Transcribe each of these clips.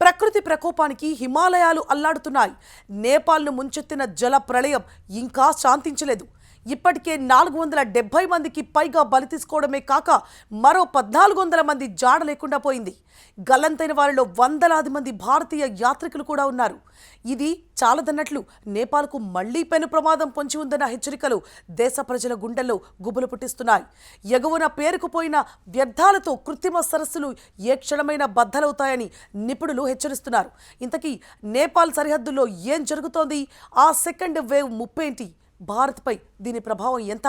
ప్రకృతి ప్రకోపానికి హిమాలయాలు అల్లాడుతున్నాయి. నేపాల్ను ముంచెత్తిన జల ప్రళయం ఇంకా శాంతించలేదు. ఇప్పటికే 470 మందికి పైగా బలి తీసుకోవడమే కాక మరో 1400 మంది జాడ లేకుండా పోయింది. గల్లంతైన వారిలో వందలాది మంది భారతీయ యాత్రికులు కూడా ఉన్నారు. ఇది చాలదన్నట్లు నేపాల్కు మళ్లీ పెను ప్రమాదం పొంచి ఉందన్న హెచ్చరికలు దేశ ప్రజల గుండెల్లో గుబులు పుట్టిస్తున్నాయి. ఎగువన పేరుకుపోయిన వ్యర్థాలతో కృత్రిమ సరస్సులు ఏ క్షణమైన బద్దలవుతాయని నిపుణులు హెచ్చరిస్తున్నారు. ఇంతకీ నేపాల్ సరిహద్దుల్లో ఏం జరుగుతోంది? ఆ సెకండ్ వేవ్ ముప్పేంటి? భారత్పై దీని ప్రభావం ఎంత?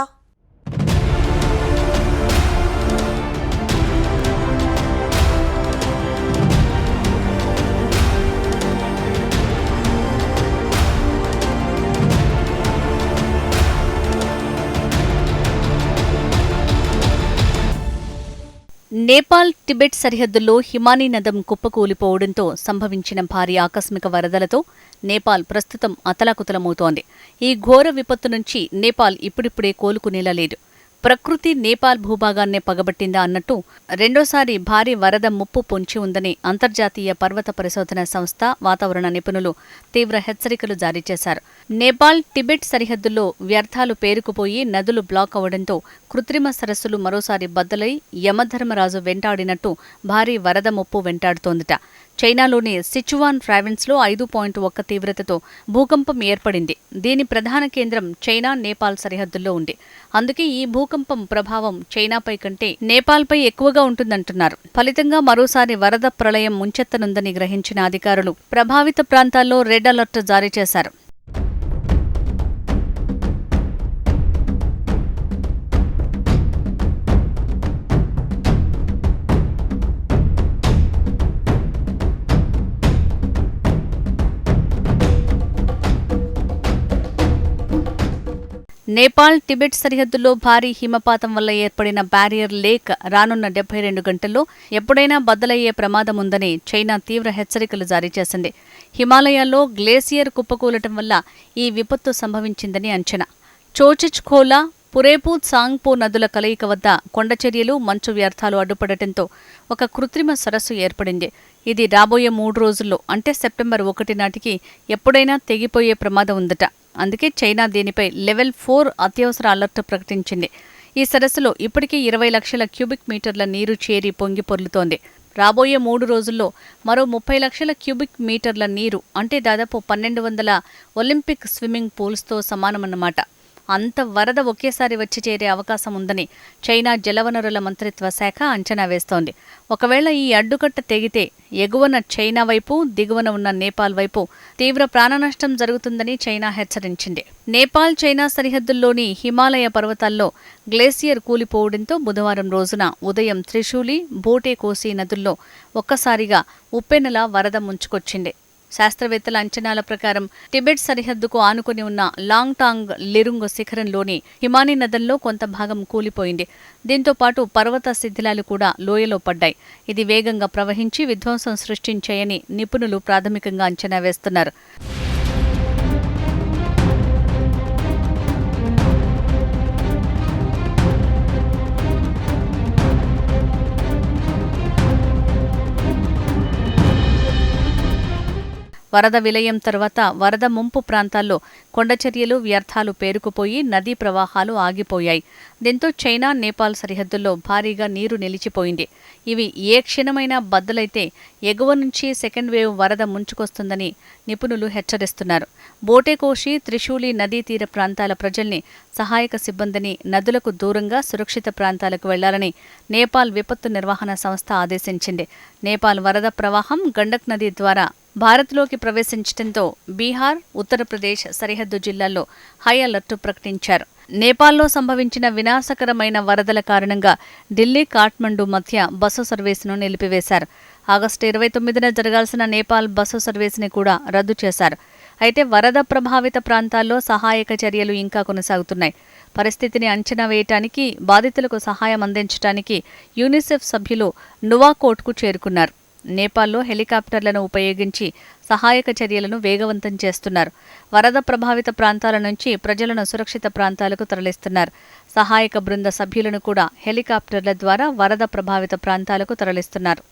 నేపాల్ టిబెట్ సరిహద్దుల్లో హిమానీ నదం కుప్పకూలిపోవడంతో సంభవించిన భారీ ఆకస్మిక వరదలతో నేపాల్ ప్రస్తుతం అతలాకుతలమవుతోంది. ఈ ఘోర విపత్తు నుంచి నేపాల్ ఇప్పుడిప్పుడే కోలుకునేలా లేదు. ప్రకృతి నేపాల్ భూభాగాన్నే పగబట్టిందా అన్నట్టు రెండోసారి భారీ వరద ముప్పు పొంచి ఉందని అంతర్జాతీయ పర్వత పరిశోధన సంస్థ వాతావరణ నిపుణులు తీవ్ర హెచ్చరికలు జారీ చేశారు. నేపాల్ టిబెట్ సరిహద్దుల్లో వ్యర్థాలు పేరుకుపోయి నదులు బ్లాక్ అవడంతో కృత్రిమ సరస్సులు మరోసారి బద్దలై యమధర్మరాజు వెంటాడినట్టు భారీ వరద ముప్పు వెంటాడుతోందట. చైనాలోని సిచువాన్ ప్రావిన్స్లో 5.1 తీవ్రతతో భూకంపం ఏర్పడింది. దీని ప్రధాన కేంద్రం చైనా నేపాల్ సరిహద్దుల్లో ఉంది. అందుకే ఈ భూకంపం ప్రభావం చైనాపై కంటే నేపాల్పై ఎక్కువగా ఉంటుందంటున్నారు. ఫలితంగా మరోసారి వరద ప్రళయం ముంచెత్తనుందని గ్రహించిన అధికారులు ప్రభావిత ప్రాంతాల్లో రెడ్ అలర్ట్ జారీ చేశారు. నేపాల్ టిబెట్ సరిహద్దుల్లో భారీ హిమపాతం వల్ల ఏర్పడిన బ్యారియర్ లేక్ రానున్న 72 గంటల్లో ఎప్పుడైనా బద్దలయ్యే ప్రమాదం ఉందని చైనా తీవ్ర హెచ్చరికలు జారీ చేసింది. హిమాలయాల్లో గ్లేసియర్ కుప్పకూలటం వల్ల ఈ విపత్తు సంభవించిందని అంచనా. చోచిచ్ఖోలా, పురేపు సాంగ్పో నదుల కలయిక వద్ద కొండచర్యలు, మంచు వ్యర్థాలు అడ్డుపడటంతో ఒక కృత్రిమ సరస్సు ఏర్పడింది. ఇది రాబోయే 3 రోజుల్లో అంటే సెప్టెంబర్ 1 నాటికి ఎప్పుడైనా తెగిపోయే ప్రమాదం ఉందట. అందుకే చైనా దీనిపై లెవెల్ 4 అత్యవసర అలర్ట్ ప్రకటించింది. ఈ సరస్సులో ఇప్పటికీ 20 లక్షల క్యూబిక్ మీటర్ల నీరు చేరి పొంగి పొర్లుతోంది. రాబోయే 3 రోజుల్లో మరో 30 లక్షల క్యూబిక్ మీటర్ల నీరు అంటే దాదాపు 1200 ఒలింపిక్ స్విమ్మింగ్ పూల్స్తో సమానమన్నమాట. అంత వరద ఒకేసారి వచ్చి చేరే అవకాశం ఉందని చైనా జలవనరుల మంత్రిత్వ శాఖ అంచనా వేస్తోంది. ఒకవేళ ఈ అడ్డుకట్ట తెగితే ఎగువన చైనా వైపు, దిగువన ఉన్న నేపాల్ వైపు తీవ్ర ప్రాణనష్టం జరుగుతుందని చైనా హెచ్చరించింది. నేపాల్ చైనా సరిహద్దుల్లోని హిమాలయ పర్వతాల్లో గ్లేసియర్ కూలిపోవడంతో బుధవారం రోజున ఉదయం త్రిశూలి, బోటే కోసి నదుల్లో ఒక్కసారిగా ఉప్పెనలా వరద ముంచుకొచ్చింది. శాస్త్రవేత్తల అంచనాల ప్రకారం టిబెట్ సరిహద్దుకు ఆనుకుని ఉన్న లాంగ్టాంగ్ లిరుంగ్ శిఖరంలోని హిమానీ నదంలో కొంత భాగం కూలిపోయింది. దీంతో పాటు పర్వత శిథిలాలు కూడా లోయలో పడ్డాయి. ఇది వేగంగా ప్రవహించి విధ్వంసం సృష్టించాయని నిపుణులు ప్రాథమికంగా అంచనా వేస్తున్నారు. వరద విలయం తర్వాత వరద ముంపు ప్రాంతాల్లో కొండచర్యలు, వ్యర్థాలు పేరుకుపోయి నదీ ప్రవాహాలు ఆగిపోయాయి. దీంతో చైనా నేపాల్ సరిహద్దుల్లో భారీగా నీరు నిలిచిపోయింది. ఇవి ఏ క్షణమైనా బద్దలైతే ఎగువ నుంచి సెకండ్ వేవ్ వరద ముంచుకొస్తుందని నిపుణులు హెచ్చరిస్తున్నారు. బోటేకోషి, త్రిశూలి నదీ తీర ప్రాంతాల ప్రజల్ని, సహాయక సిబ్బందిని నదులకు దూరంగా సురక్షిత ప్రాంతాలకు వెళ్లాలని నేపాల్ విపత్తు నిర్వహణ సంస్థ ఆదేశించింది. నేపాల్ వరద ప్రవాహం గండక్ నది ద్వారా భారత్లోకి ప్రవేశించడంతో బీహార్, ఉత్తరప్రదేశ్ సరిహద్దు జిల్లాల్లో హై అలర్ట్ ప్రకటించారు. నేపాల్లో సంభవించిన వినాశకరమైన వరదల కారణంగా ఢిల్లీ, కాఠ్మండు మధ్య బస్సు సర్వీసును నిలిపివేశారు. ఆగస్టు 29న జరగాల్సిన నేపాల్ బస్సు సర్వీసుని కూడా రద్దు చేశారు. అయితే వరద ప్రభావిత ప్రాంతాల్లో సహాయక చర్యలు ఇంకా కొనసాగుతున్నాయి. పరిస్థితిని అంచనా వేయటానికి, బాధితులకు సహాయం అందించడానికి యూనిసెఫ్ సభ్యులు నువాకోట్కు చేరుకున్నారు. నేపాల్లో హెలికాప్టర్లను ఉపయోగించి సహాయక చర్యలను వేగవంతం చేస్తున్నారు. వరద ప్రభావిత ప్రాంతాల నుంచి ప్రజలను సురక్షిత ప్రాంతాలకు తరలిస్తున్నారు. సహాయక బృంద సభ్యులను కూడా హెలికాప్టర్ల ద్వారా వరద ప్రభావిత ప్రాంతాలకు తరలిస్తున్నారు.